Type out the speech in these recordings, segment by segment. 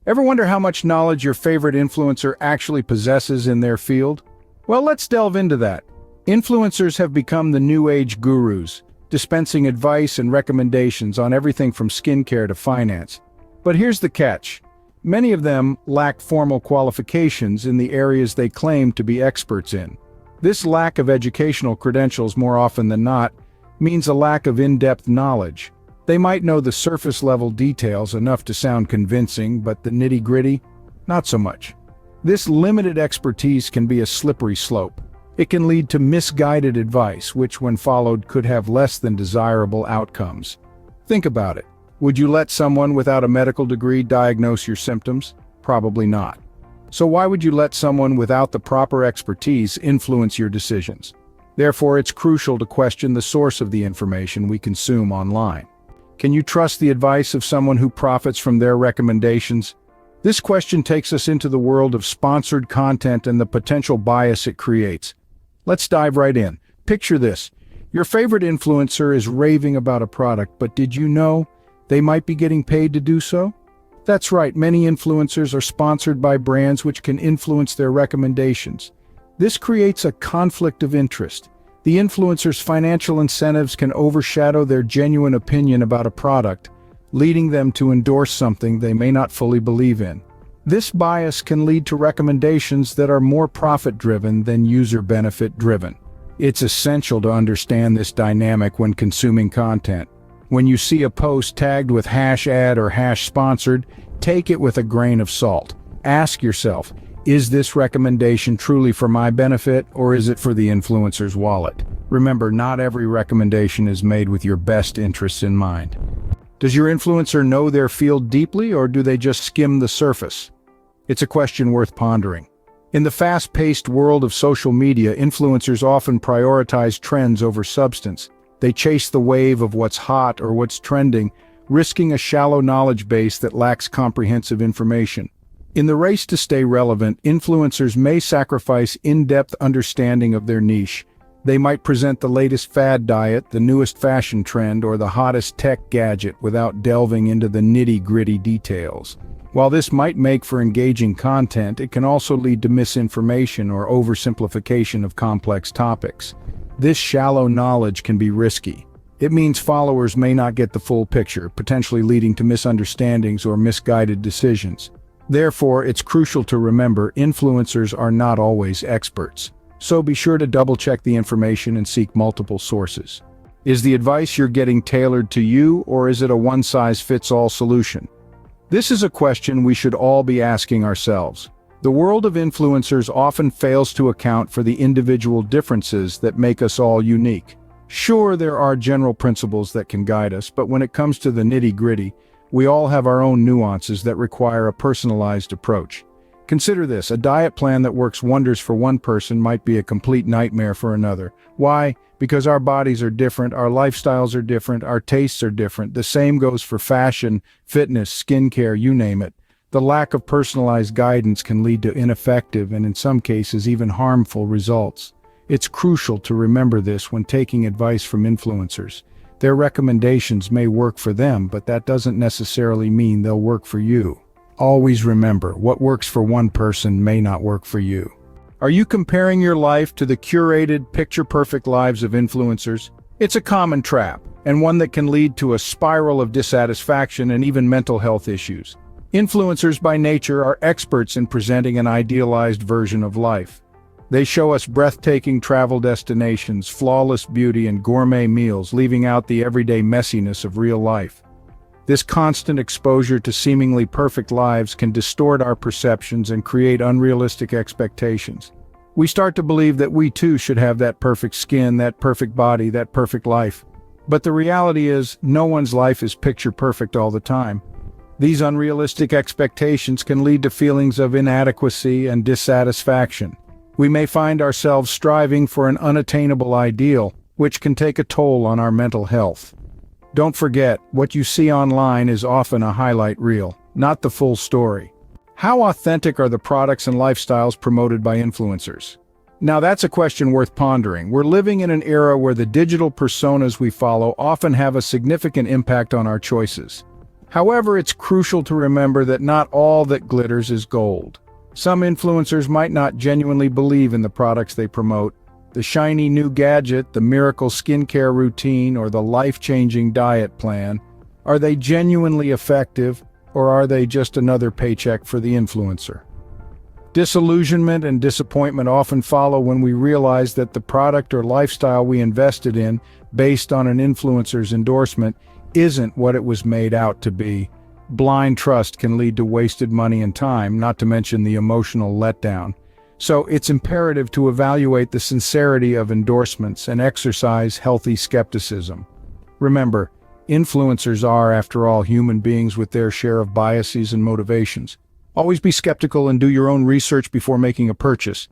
Ever wonder how much knowledge your favorite influencer actually possesses in their field? Well, let's delve into that. Influencers have become the new age gurus, dispensing advice and recommendations on everything from skincare to finance. But here's the catch. Many of them lack formal qualifications in the areas they claim to be experts in. This lack of educational credentials, more often than not, means a lack of in-depth knowledge. They might know the surface-level details enough to sound convincing, but the nitty-gritty, not so much. This limited expertise can be a slippery slope. It can lead to misguided advice, which, when followed, could have less than desirable outcomes. Think about it. Would you let someone without a medical degree diagnose your symptoms? Probably not. So why would you let someone without the proper expertise influence your decisions? Therefore, it's crucial to question the source of the information we consume online. Can you trust the advice of someone who profits from their recommendations? This question takes us into the world of sponsored content and the potential bias it creates. Let's dive right in. Picture this. Your favorite influencer is raving about a product, but did you know they might be getting paid to do so? That's right, many influencers are sponsored by brands which can influence their recommendations. This creates a conflict of interest. The influencer's financial incentives can overshadow their genuine opinion about a product, leading them to endorse something they may not fully believe in. This bias can lead to recommendations that are more profit-driven than user-benefit-driven. It's essential to understand this dynamic when consuming content. When you see a post tagged with #ad or #sponsored, take it with a grain of salt. Ask yourself, is this recommendation truly for my benefit, or is it for the influencer's wallet? Remember, not every recommendation is made with your best interests in mind. Does your influencer know their field deeply, or do they just skim the surface? It's a question worth pondering. In the fast-paced world of social media, influencers often prioritize trends over substance. They chase the wave of what's hot or what's trending, risking a shallow knowledge base that lacks comprehensive information. In the race to stay relevant, influencers may sacrifice in-depth understanding of their niche. They might present the latest fad diet, the newest fashion trend, or the hottest tech gadget without delving into the nitty-gritty details. While this might make for engaging content, it can also lead to misinformation or oversimplification of complex topics. This shallow knowledge can be risky. It means followers may not get the full picture, potentially leading to misunderstandings or misguided decisions. Therefore, it's crucial to remember influencers are not always experts. So be sure to double-check the information and seek multiple sources. Is the advice you're getting tailored to you, or is it a one-size-fits-all solution? This is a question we should all be asking ourselves. The world of influencers often fails to account for the individual differences that make us all unique. Sure, there are general principles that can guide us, but when it comes to the nitty-gritty, we all have our own nuances that require a personalized approach. Consider this, a diet plan that works wonders for one person might be a complete nightmare for another. Why? Because our bodies are different, our lifestyles are different, our tastes are different. The same goes for fashion, fitness, skincare, you name it. The lack of personalized guidance can lead to ineffective and in some cases even harmful results. It's crucial to remember this when taking advice from influencers. Their recommendations may work for them, but that doesn't necessarily mean they'll work for you. Always remember, what works for one person may not work for you. Are you comparing your life to the curated, picture-perfect lives of influencers? It's a common trap, and one that can lead to a spiral of dissatisfaction and even mental health issues. Influencers by nature are experts in presenting an idealized version of life. They show us breathtaking travel destinations, flawless beauty, and gourmet meals, leaving out the everyday messiness of real life. This constant exposure to seemingly perfect lives can distort our perceptions and create unrealistic expectations. We start to believe that we too should have that perfect skin, that perfect body, that perfect life. But the reality is, no one's life is picture perfect all the time. These unrealistic expectations can lead to feelings of inadequacy and dissatisfaction. We may find ourselves striving for an unattainable ideal, which can take a toll on our mental health. Don't forget, what you see online is often a highlight reel, not the full story. How authentic are the products and lifestyles promoted by influencers? Now that's a question worth pondering. We're living in an era where the digital personas we follow often have a significant impact on our choices. However, it's crucial to remember that not all that glitters is gold. Some influencers might not genuinely believe in the products they promote. The shiny new gadget, the miracle skincare routine, or the life-changing diet plan. Are they genuinely effective, or are they just another paycheck for the influencer? Disillusionment and disappointment often follow when we realize that the product or lifestyle we invested in, based on an influencer's endorsement, isn't what it was made out to be. Blind trust can lead to wasted money and time, not to mention the emotional letdown. So it's imperative to evaluate the sincerity of endorsements and exercise healthy skepticism. Remember, influencers are, after all, human beings with their share of biases and motivations. Always be skeptical and do your own research before making a purchase.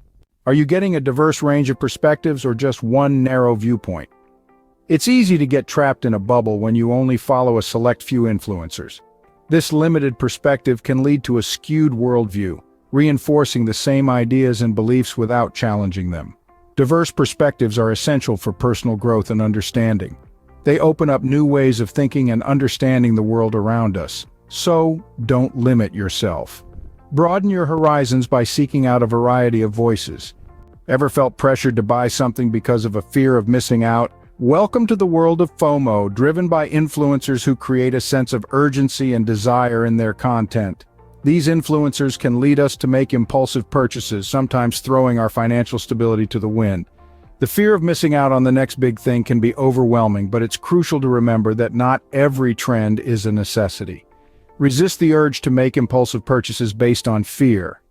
Are you getting a diverse range of perspectives or just one narrow viewpoint? It's easy to get trapped in a bubble when you only follow a select few influencers. This limited perspective can lead to a skewed worldview, reinforcing the same ideas and beliefs without challenging them. Diverse perspectives are essential for personal growth and understanding. They open up new ways of thinking and understanding the world around us. So, don't limit yourself. Broaden your horizons by seeking out a variety of voices. Ever felt pressured to buy something because of a fear of missing out? Welcome to the world of FOMO, driven by influencers who create a sense of urgency and desire in their content. These influencers can lead us to make impulsive purchases, sometimes throwing our financial stability to the wind. The fear of missing out on the next big thing can be overwhelming, but it's crucial to remember that not every trend is a necessity. Resist the urge to make impulsive purchases based on fear.